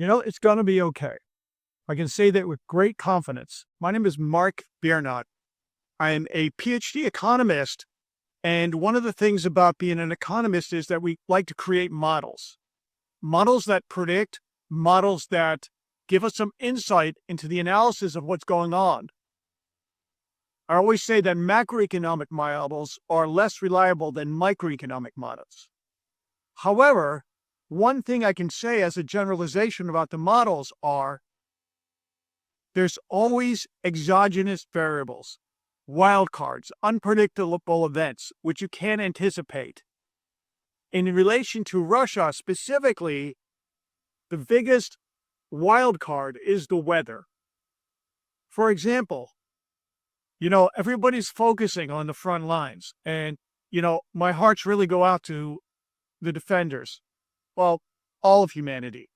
It's going to be okay. I can say that with great confidence. My name is Mark Biernot. I am a PhD economist, and one of the things about being an economist is that we like to create models. Models that predict, models that give us some insight into the analysis of what's going on. I always say that macroeconomic models are less reliable than microeconomic models. However, one thing I can say as a generalization about the models are there's always exogenous variables, wildcards, unpredictable events, which you can't anticipate. In relation to Russia specifically, the biggest wildcard is the weather. For example, everybody's focusing on the front lines, and, my hearts really go out to the defenders. Well, all of humanity.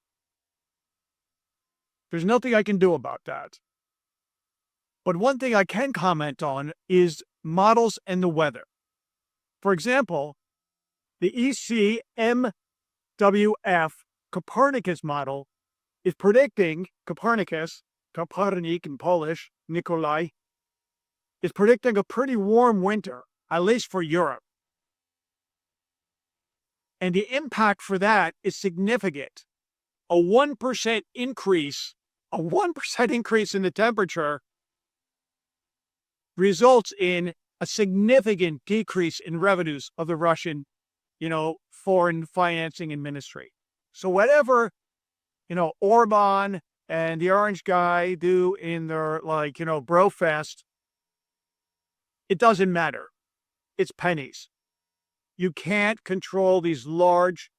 There's nothing I can do about that. But one thing I can comment on is models and the weather. For example, the ECMWF Copernicus model is predicting Copernic in Polish, Nikolai, is predicting a pretty warm winter, at least for Europe. And the impact for that is significant. A 1% increase in the temperature results in a significant decrease in revenues of the Russian, foreign financing and ministry. So whatever, Orban and the orange guy do in their, Brofest, it doesn't matter. It's pennies. You can't control these large,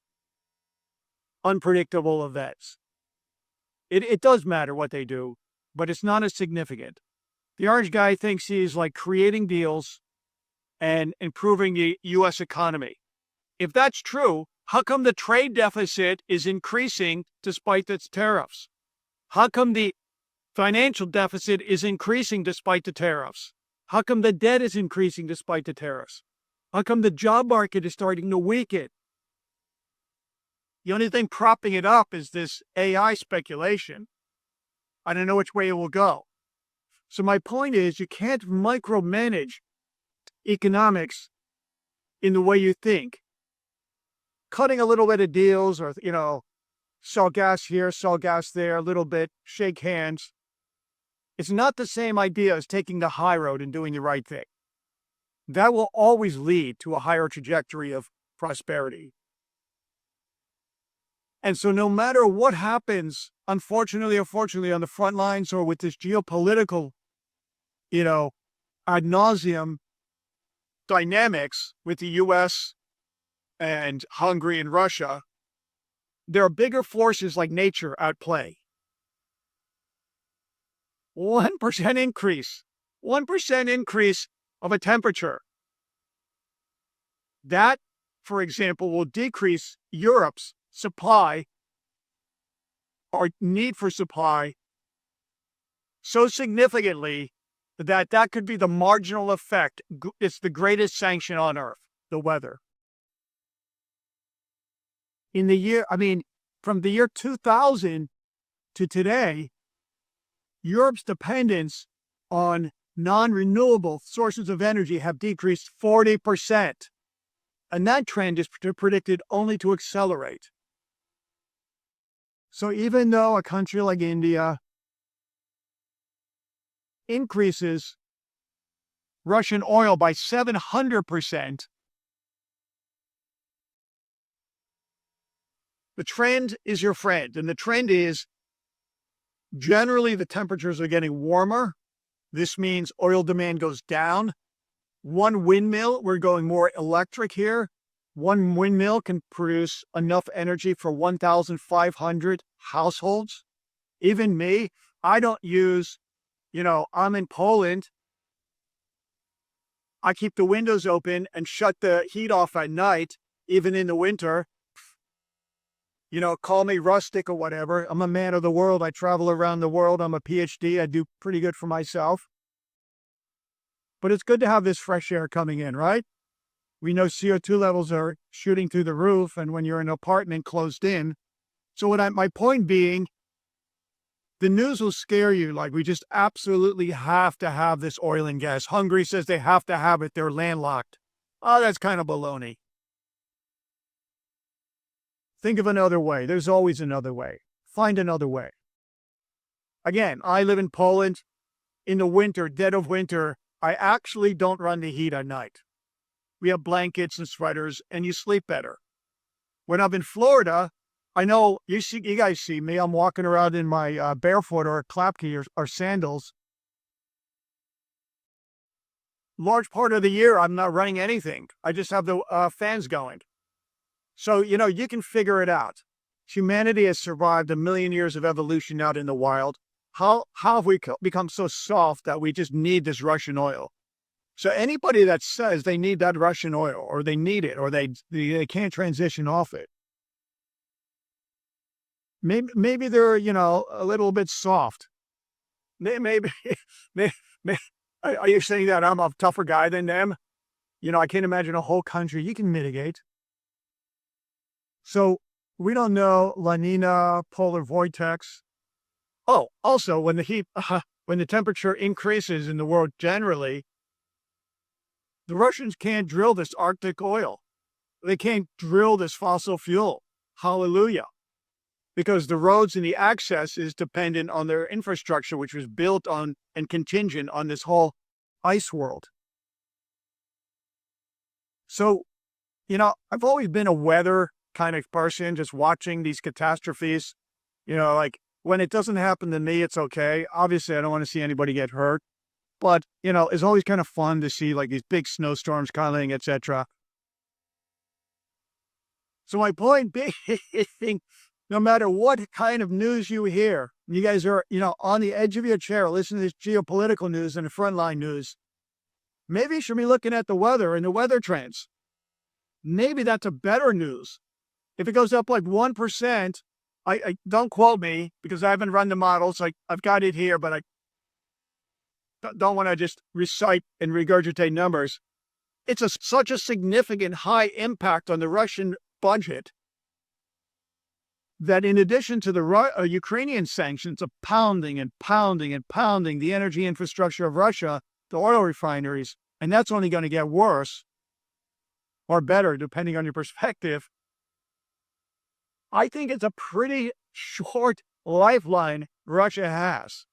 unpredictable events. It does matter what they do, but it's not as significant. The orange guy thinks he's creating deals and improving the U.S. economy. If that's true, how come the trade deficit is increasing despite its tariffs? How come the financial deficit is increasing despite the tariffs? How come the debt is increasing despite the tariffs? How come the job market is starting to weaken? The only thing propping it up is this AI speculation. I don't know which way it will go. So my point is, you can't micromanage economics in the way you think. Cutting a little bit of deals or, sell gas here, sell gas there, a little bit, shake hands. It's not the same idea as taking the high road and doing the right thing. That will always lead to a higher trajectory of prosperity. And so no matter what happens, unfortunately or fortunately, on the front lines or with this geopolitical, ad nauseum dynamics with the U.S. and Hungary and Russia, there are bigger forces like nature at play. 1% increase of a temperature. That, for example, will decrease Europe's supply or need for supply so significantly that could be the marginal effect. It's the greatest sanction on earth, the weather. From the year 2000 to today, Europe's dependence on non-renewable sources of energy have decreased 40%. And that trend is predicted only to accelerate. So even though a country like India increases Russian oil by 700%, the trend is your friend. And the trend is generally the temperatures are getting warmer. This means oil demand goes down. One windmill, we're going more electric here. One windmill can produce enough energy for 1,500 households. Even me, I don't use, I'm in Poland. I keep the windows open and shut the heat off at night, even in the winter. Call me rustic or whatever. I'm a man of the world. I travel around the world. I'm a PhD. I do pretty good for myself. But it's good to have this fresh air coming in, right? We know CO2 levels are shooting through the roof, and when you're in an apartment closed in. So my point being, The news will scare you like we just absolutely have to have this oil and gas. Hungary says they have to have it. They're landlocked. Oh, that's kind of baloney. Think of another way. There's always another way. Find another way. Again, I live in Poland. In the winter, dead of winter, I actually don't run the heat at night. We have blankets and sweaters, and you sleep better. When I'm in Florida, I know you guys see me. I'm walking around in my barefoot or klapki or sandals. Large part of the year, I'm not running anything. I just have the fans going. So, you can figure it out. Humanity has survived 1,000,000 years of evolution out in the wild. How have we become so soft that we just need this Russian oil? So anybody that says they need that Russian oil or they need it or they can't transition off it, maybe they're, a little bit soft. Maybe, maybe, are you saying that I'm a tougher guy than them? I can't imagine a whole country you can mitigate. So we don't know La Nina, polar vortex. Oh, also when the temperature increases in the world generally, the Russians can't drill this Arctic oil. They can't drill this fossil fuel. Hallelujah. Because the roads and the access is dependent on their infrastructure, which was built on and contingent on this whole ice world. So, I've always been a weather kind of person, just watching these catastrophes. Like when it doesn't happen to me, it's okay. Obviously, I don't want to see anybody get hurt. But, it's always kind of fun to see like these big snowstorms coming, etc. So my point being, no matter what kind of news you hear, you guys are, on the edge of your chair, listening to this geopolitical news and the frontline news. Maybe you should be looking at the weather and the weather trends. Maybe that's a better news. If it goes up like 1%, I don't quote me because I haven't run the models. I've got it here, but I don't want to just recite and regurgitate numbers. It's such a significant high impact on the Russian budget that in addition to the Ukrainian sanctions of pounding and pounding and pounding the energy infrastructure of Russia, the oil refineries, and that's only going to get worse or better depending on your perspective, I think it's a pretty short lifeline Russia has.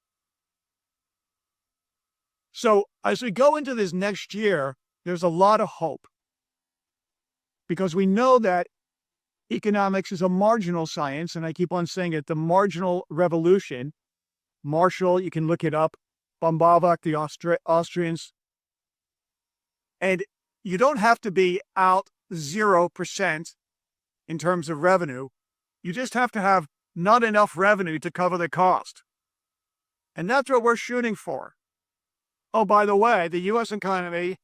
So as we go into this next year, there's a lot of hope because we know that economics is a marginal science, and I keep on saying it, the marginal revolution. Marshall, you can look it up, Bombavak, the Austrians. And you don't have to be out 0% in terms of revenue. You just have to have not enough revenue to cover the cost. And that's what we're shooting for. Oh, by the way, the U.S. economy,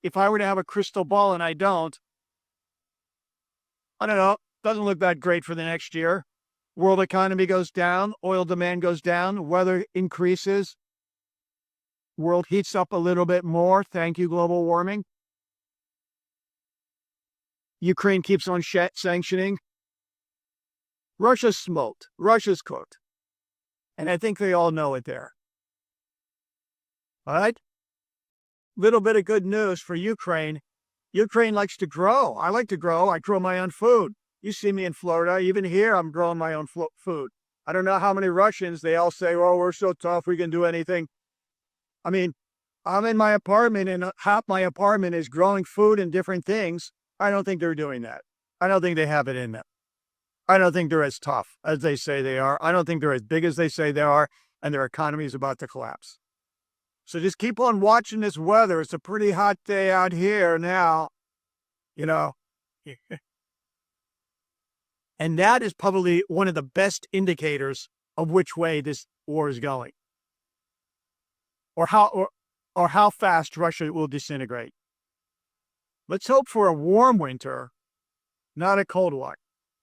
if I were to have a crystal ball and I don't know, doesn't look that great for the next year. World economy goes down, oil demand goes down, weather increases, world heats up a little bit more. Thank you, global warming. Ukraine keeps on sanctioning. Russia's smoked. Russia's cooked. And I think they all know it there. All right? Little bit of good news for Ukraine. Ukraine likes to grow. I like to grow. I grow my own food. You see me in Florida. Even here, I'm growing my own food. I don't know how many Russians, they all say, oh, we're so tough, we can do anything. I mean, I'm in my apartment and half my apartment is growing food and different things. I don't think they're doing that. I don't think they have it in them. I don't think they're as tough as they say they are. I don't think they're as big as they say they are, and their economy is about to collapse. So just keep on watching this weather. It's a pretty hot day out here now, And that is probably one of the best indicators of which way this war is going, or how fast Russia will disintegrate. Let's hope for a warm winter, not a cold one.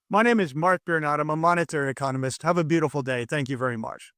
My name is Mark Biernat. I'm a monetary economist. Have a beautiful day. Thank you very much.